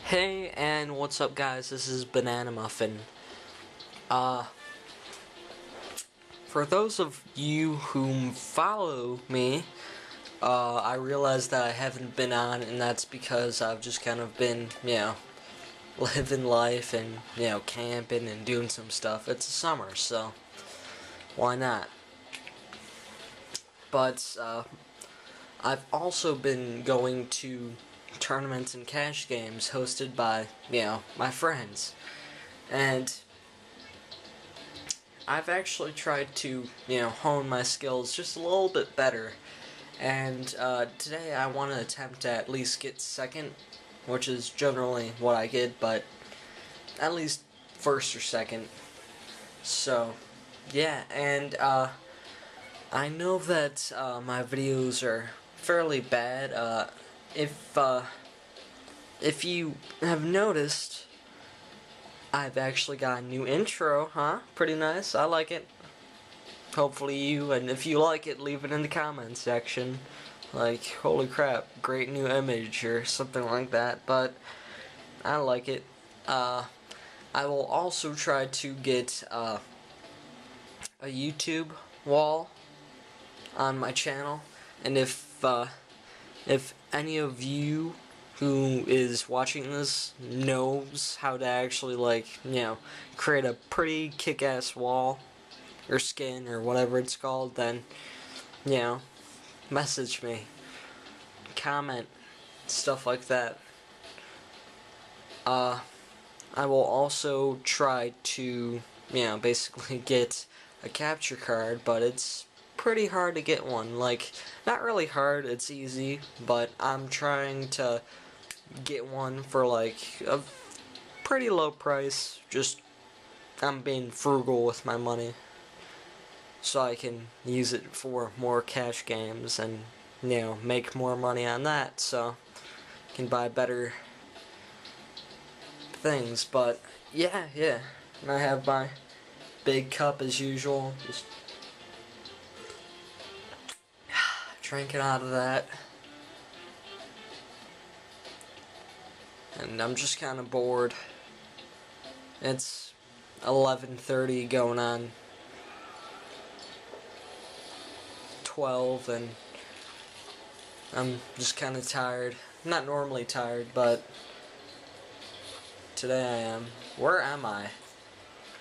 Hey, and what's up, guys? This is bananamuffin. Uh, for those of you who follow me, I realize that I haven't been on, and that's because I've just kind of been, living life and, camping and doing some stuff. It's summer, so why not? But, I've also been going to tournaments and cash games hosted by, my friends. And I've actually tried to, hone my skills just a little bit better. And today I want to attempt to at least get second, which is generally what I get, but at least first or second. So, yeah, and I know that my videos are fairly bad. If you have noticed, I've actually got a new intro, huh? Pretty nice. I like it. Hopefully you, and if you like it, leave it in the comments section. Like, holy crap, great new image or something like that. But I like it. I will also try to get a YouTube wall on my channel, and if any of you who is watching this knows how to actually, create a pretty kick-ass wall or skin or whatever it's called, then, message me, comment, stuff like that. I will also try to, basically get a capture card, but it's pretty hard to get one. Like, not really hard, it's easy, but I'm trying to get one for like a pretty low price. Just I'm being frugal with my money so I can use it for more cash games and make more money on that, so I can buy better things. But yeah, and I have my big cup as usual, just drinking out of that. And I'm just kind of bored. It's 11:30 going on 12, and I'm just kind of tired. I'm not normally tired, but today I am. Where am I?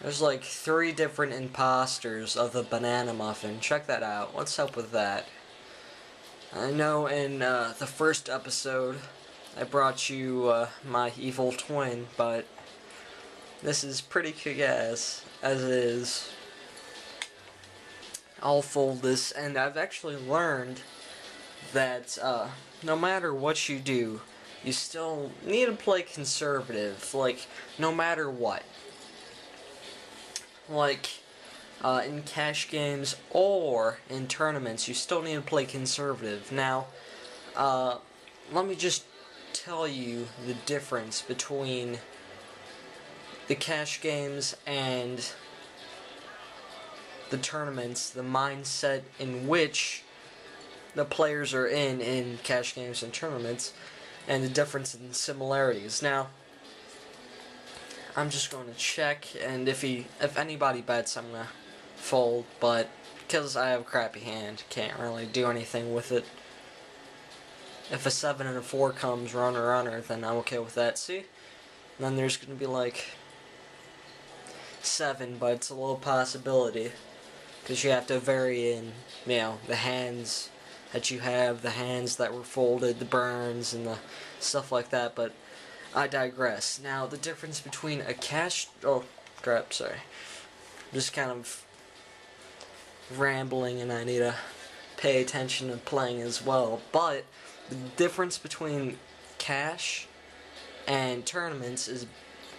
There's like 3 different imposters of the banana muffin. Check that out. What's up with that? I know in the first episode I brought you my evil twin, but this is pretty kick-ass as it is. I'll fold this, and I've actually learned that no matter what you do, you still need to play conservative, like, no matter what. Like, in cash games or in tournaments, you still need to play conservative. Now, let me just tell you the difference between the cash games and the tournaments, the mindset in which the players are in cash games and tournaments, and the difference in similarities. Now, I'm just going to check, and if anybody bets, I'm gonna fold, but because I have a crappy hand, can't really do anything with it. If a 7 and a 4 comes runner, then I'm okay with that. See? And then there's gonna be like 7, but it's a low possibility, because you have to vary in, the hands that you have, the hands that were folded, the burns, and the stuff like that, but I digress. Now, the difference between a cash... Oh, crap, sorry. I'm just kind of rambling, and I need to pay attention to playing as well, but the difference between cash and tournaments is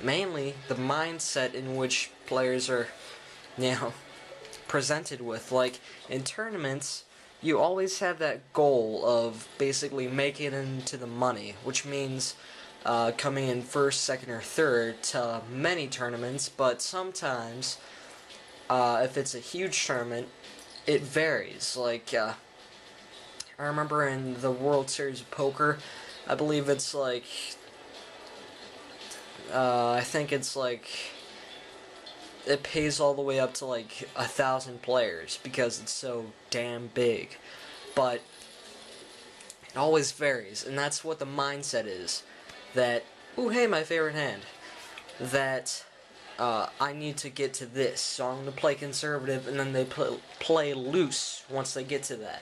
mainly the mindset in which players are, presented with. Like, in tournaments, you always have that goal of basically making it into the money, which means coming in first, second, or third to many tournaments, but sometimes, if it's a huge tournament, it varies. Like, I remember in the World Series of Poker, I believe it's like I think it's like it pays all the way up to like 1,000 players because it's so damn big. But it always varies, and that's what the mindset is. That, ooh, hey, my favorite hand. That I need to get to this, so I'm going to play conservative, and then they play loose once they get to that.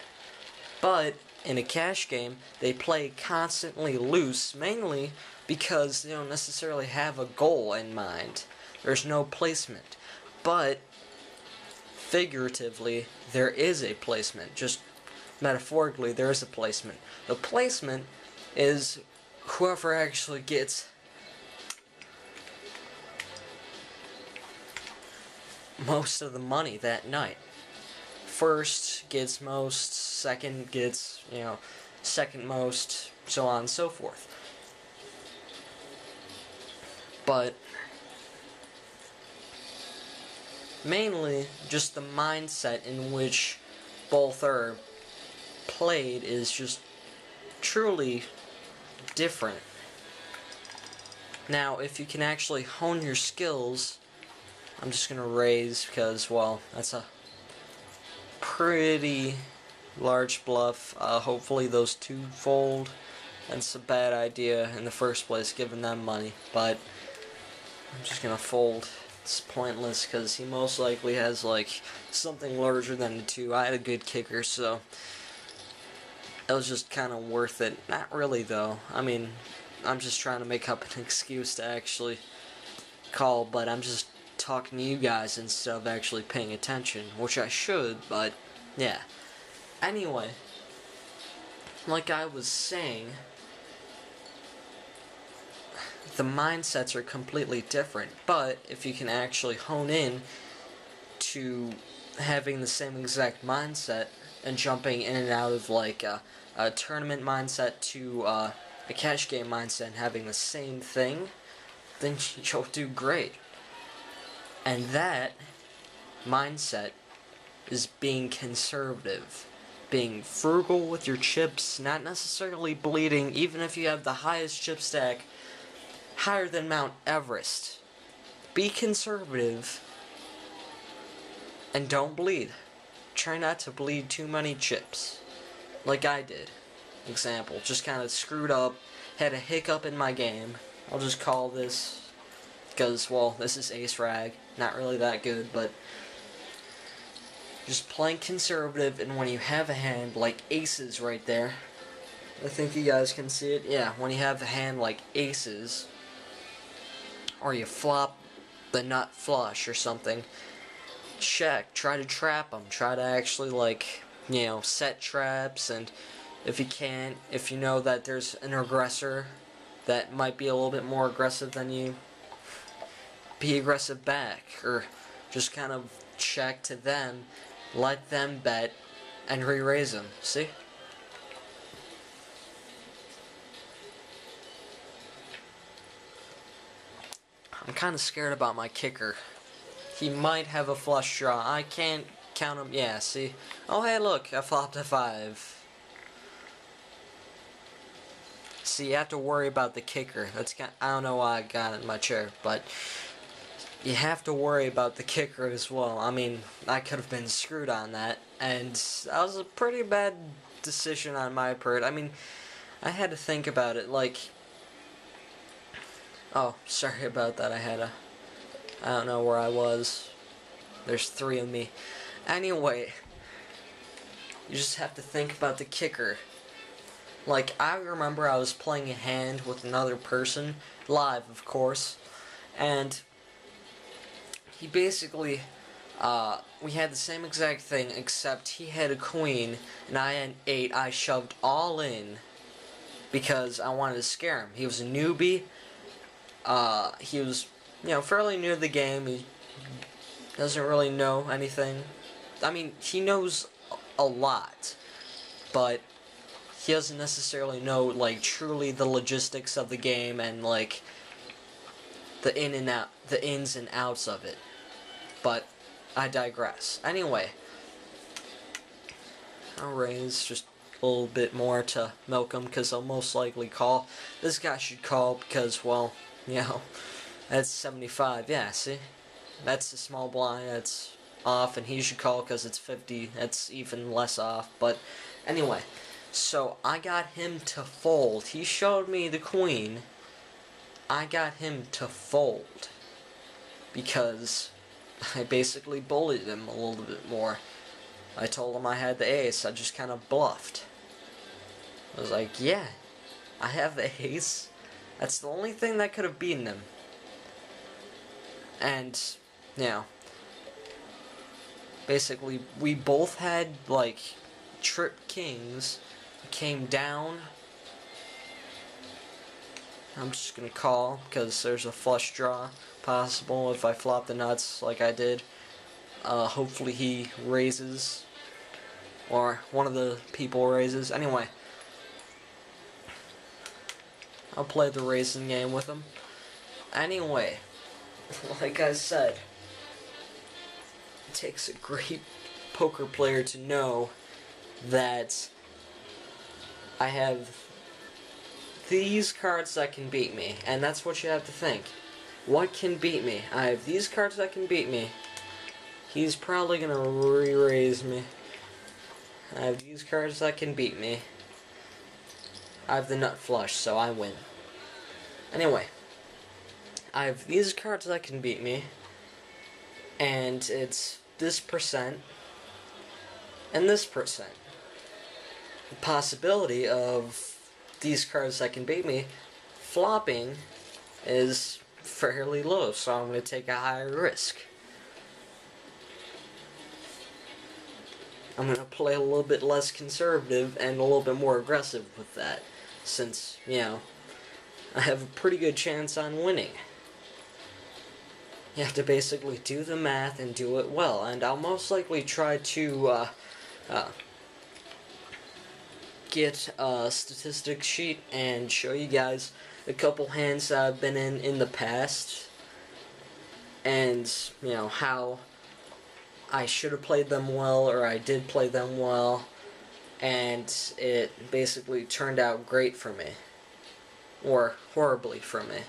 But in a cash game, they play constantly loose, mainly because they don't necessarily have a goal in mind. There's no placement. But figuratively, there is a placement. Just metaphorically, there is a placement. The placement is whoever actually gets most of the money that night. First gets most, second gets, second most, so on and so forth. But mainly, just the mindset in which both are played is just truly different. Now, if you can actually hone your skills, I'm just going to raise because, well, that's a pretty large bluff. Hopefully those two fold. That's a bad idea in the first place, giving them money, but I'm just going to fold. It's pointless because he most likely has like something larger than the two. I had a good kicker, so it was just kind of worth it. Not really though. I mean, I'm just trying to make up an excuse to actually call, but I'm just talking to you guys instead of actually paying attention, which I should, but yeah. Anyway, like I was saying, the mindsets are completely different, but if you can actually hone in to having the same exact mindset and jumping in and out of like a tournament mindset to a cash game mindset and having the same thing, then you'll do great. And that mindset is being conservative, being frugal with your chips, not necessarily bleeding, even if you have the highest chip stack, higher than Mount Everest. Be conservative and don't bleed. Try not to bleed too many chips, like I did. Example, just kind of screwed up, had a hiccup in my game. I'll just call this, because, well, this is ace rag, not really that good, but just playing conservative, and when you have a hand like aces right there, I think you guys can see it, yeah, when you have a hand like aces, or you flop the nut flush or something, check, try to trap them, try to actually like, set traps, and if you can, if you know that there's an aggressor that might be a little bit more aggressive than you, be aggressive back, or just kind of check to them, let them bet, and re-raise them. See? I'm kind of scared about my kicker. He might have a flush draw. I can't count him. Yeah, see? Oh, hey, look, I flopped a 5. See, you have to worry about the kicker. I don't know why I got it in my chair, but you have to worry about the kicker as well. I mean, I could have been screwed on that, and that was a pretty bad decision on my part. I mean, I had to think about it, like, oh, sorry about that. I don't know where I was. There's 3 of me. Anyway, you just have to think about the kicker. Like, I remember I was playing a hand with another person, live, of course, and he basically, we had the same exact thing, except he had a queen, and I had an 8. I shoved all in, because I wanted to scare him. He was a newbie. He was, fairly new to the game. He doesn't really know anything. I mean, he knows a lot, but he doesn't necessarily know, like, truly the logistics of the game and, like, the ins and outs of it. But I digress. Anyway, I'll raise just a little bit more to milk him, because I'll most likely call. This guy should call because, well, That's 75. Yeah, see? That's the small blind. That's off, and he should call because it's 50. That's even less off. But anyway, so I got him to fold. He showed me the queen. I got him to fold because I basically bullied him a little bit more. I told him I had the ace. I just kind of bluffed. I was like, yeah, I have the ace. That's the only thing that could have beaten him. And, you know, basically, we both had, like, trip kings. Came down. I'm just gonna call, because there's a flush draw possible if I flop the nuts like I did. Hopefully he raises, or one of the people raises. Anyway, I'll play the raising game with him. Anyway, like I said, it takes a great poker player to know that I have these cards that can beat me, and that's what you have to think. What can beat me? I have these cards that can beat me. He's probably gonna re-raise me. I have these cards that can beat me. I have the nut flush, so I win. Anyway, I have these cards that can beat me, and it's this percent and this percent. The possibility of these cards that can beat me flopping is fairly low, so I'm going to take a higher risk. I'm going to play a little bit less conservative and a little bit more aggressive with that, since, you know, I have a pretty good chance on winning. You have to basically do the math and do it well, and I'll most likely try to get a statistics sheet and show you guys a couple hands that I've been in the past, and, you know, how I should have played them well, or I did play them well, and it basically turned out great for me, or horribly for me.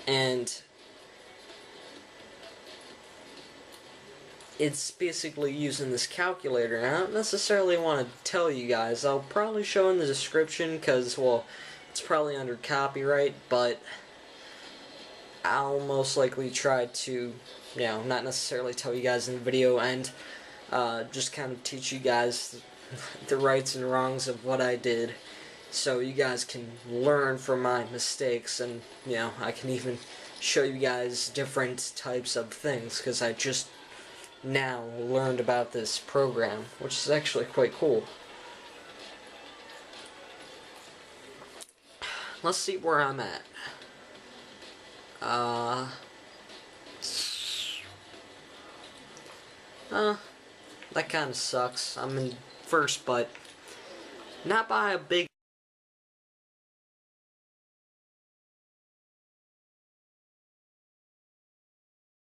And it's basically using this calculator, and I don't necessarily want to tell you guys. I'll probably show in the description, because, well, it's probably under copyright, but I'll most likely try to, you know, not necessarily tell you guys in the video, and just kind of teach you guys the rights and wrongs of what I did, so you guys can learn from my mistakes, and, you know, I can even show you guys different types of things, because I just now learned about this program, which is actually quite cool. Let's see where I'm at. That kind of sucks. I'm in first, but not by a big